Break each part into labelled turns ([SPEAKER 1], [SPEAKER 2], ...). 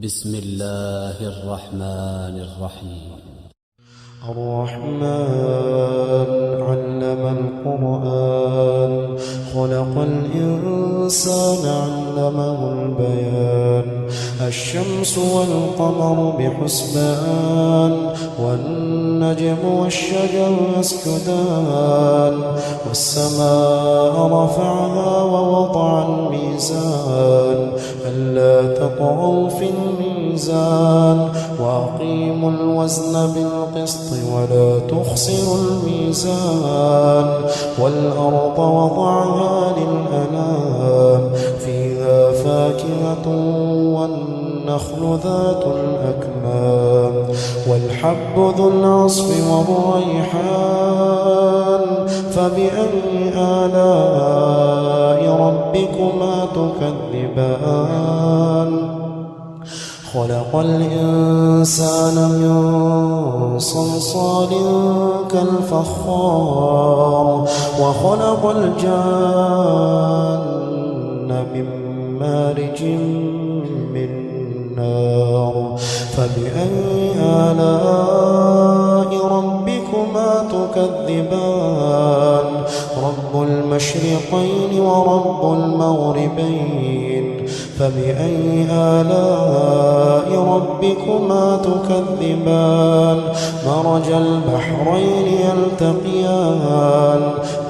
[SPEAKER 1] بسم الله الرحمن الرحيم.
[SPEAKER 2] الرحمن علم القرآن خلق الإنسان علمه البيان الشمس والقمر بحسبان والنجم والشجر يسجدان والسماء رفعها ووضع الميزان ألا تطغوا في الميزان وأقيموا الوزن بالقسط ولا تخسروا الميزان والأرض وضعها للأنام فيها فاكهة والنخل ذات الأكمام والحب ذو العصف والريحان فبأي آلاء ربكما تكذبان خلق الإنسان من صلصال كالفخار وخلق الجان من مارج من نار فبأي آلاء ربكما تكذبان رب المشرقين ورب المغربين فبأي آلاء ربكما تكذبان مرج البحرين يلتقيان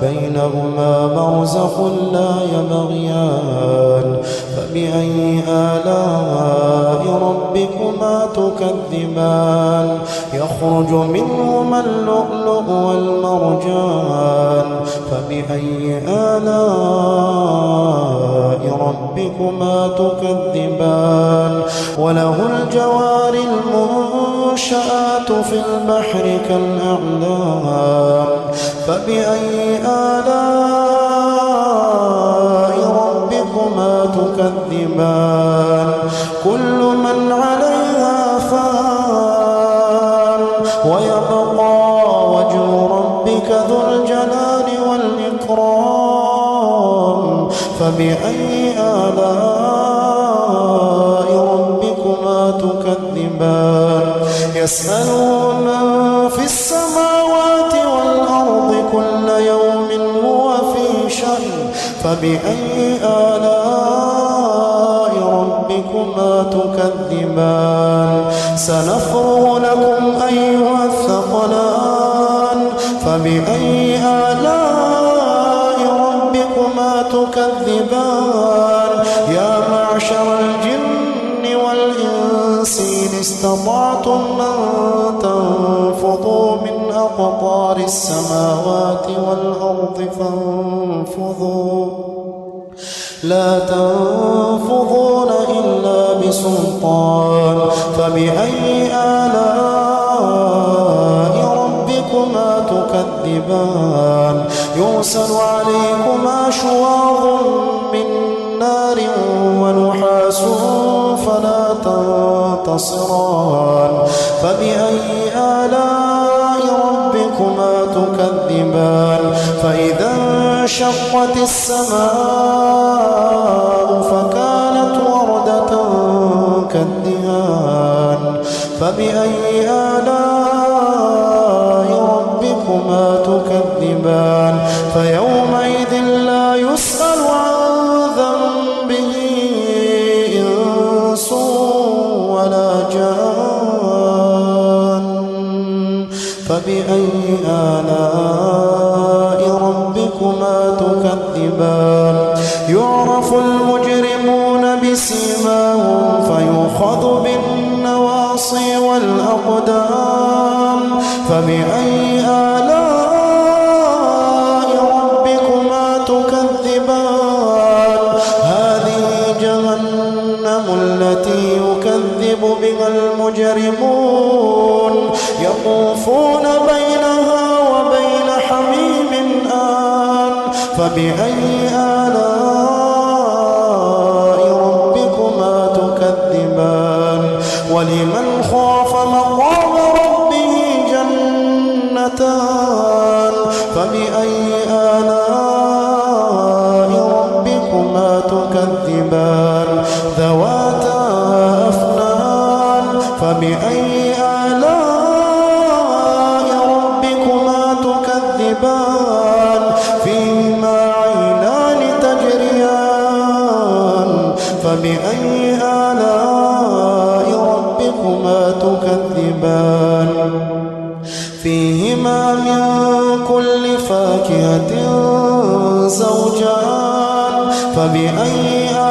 [SPEAKER 2] بينهما برزخ لا يبغيان فبأي آلاء ربكما تكذبان يخرج منهما اللؤلؤ والمرجان فبأي آلاء ربكما تكذبان وله الجوار المنشآت في البحر كالأعلام فبأي آلاء ربكما تكذبان كل من عليها فان ويبقى وجه ربك ذو الجلال والإكرام فبأي آلاء ربكما تكذبان يسأله من في السماوات والأرض كل يوم هو في شأن فبأي آلاء ربكما تكذبان سنفرغ لكم أيها الثقلان فبأي آلاء ربكما تكذبان يا معشر الجن والإنس إن استطعتم أن تنفضوا من أقطار السماوات والأرض فانفضوا لا تنفضون إلا بسلطان فبأي آلاء ربكما تكذبان يرسل عليكما شواظ من نار ونحاس فلا تنتصران فبأي آلاء ربكما تكذبان فإذا انشقت السماء فكانت وردة كالدهان فبأي آلاء ربكما تكذبان فيومئذ لا يسأل عن ذنبه إنس ولا جان فبأي آلاء ربكما تكذبان يعرف المجرمون بسيماهم فيؤخذ بالنواصي والأقدام فبأي آلاء ربكما تكذبان هذه جهنم التي يكذب بها المجرمون يطوفون بينها وبين حميم آن فبأي آلاء ربكما تكذبان ولمن خاف مقام ربه جنتان فبأي آلاء ربكما تكذبان ذواتا أفنان فبأي آلاء ربكما تكذبان فيهما عينان تجريان فبأي آلاء ربكما تكذبان فيهما من كل فاكهة زوجان فبأي آلاء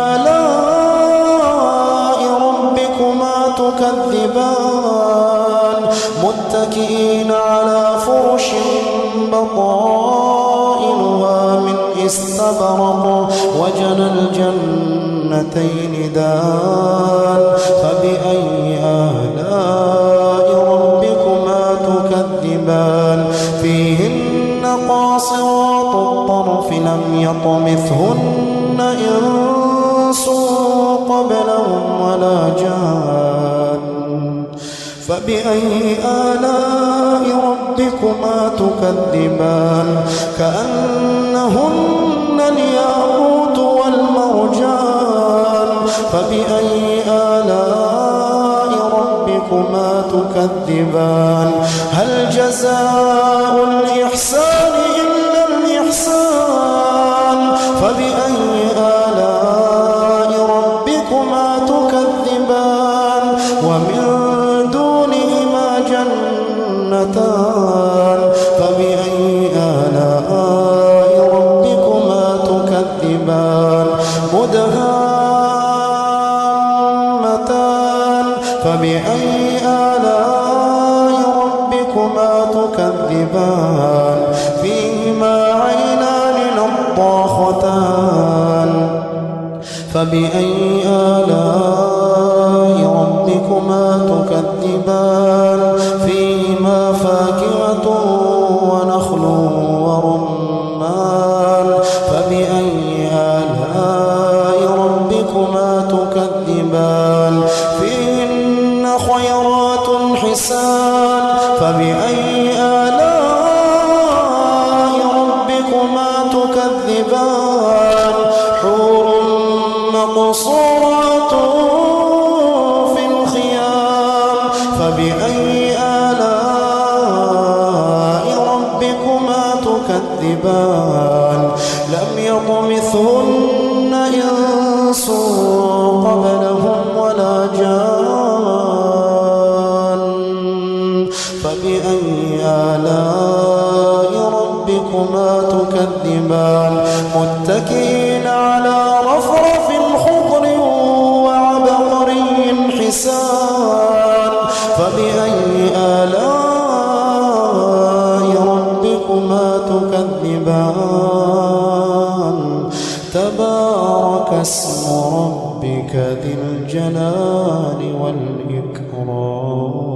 [SPEAKER 2] ربكما تكذبان متكئين على فرش بطائنها من استبرق وجنى الجنتين دان فبأي آلاء ربكما تكذبان فيهن قاصرات الطرف لم يطمثهن إنس قبلهم ولا جان فبأي آلاء ربكما تكذبان كأنهن الياقوت والمرجان فبأي آلاء ربكما تكذبان هل جزاء الإحسان إلا الإحسان فبأي آلاء ربكما تكذبان ومن دونهما جنتان فبأي آلاء ربكما تكذبان مدهامتان فبأي آلاء ربكما تكذبان فيهما عينان نضاختان فبأي آلاء ربكما تكذبان فيهما فاكهة ونخل ورمان فبأي آلاء ربكما تكذبان فيهن خيرات حسان فبأي آلاء ربكما تكذبان حور مقصورات في الخيام فبأي آلاء ربكما تكذبان لم يطمثهن إنس قبلهم ولا جان فبأي آلاء ربكما تكذبان متكئين على رفرف خضر وعبقري حسان فبأي آلاء ربكما تكذبان تبارك اسم ربك ذي الجلال والإكرام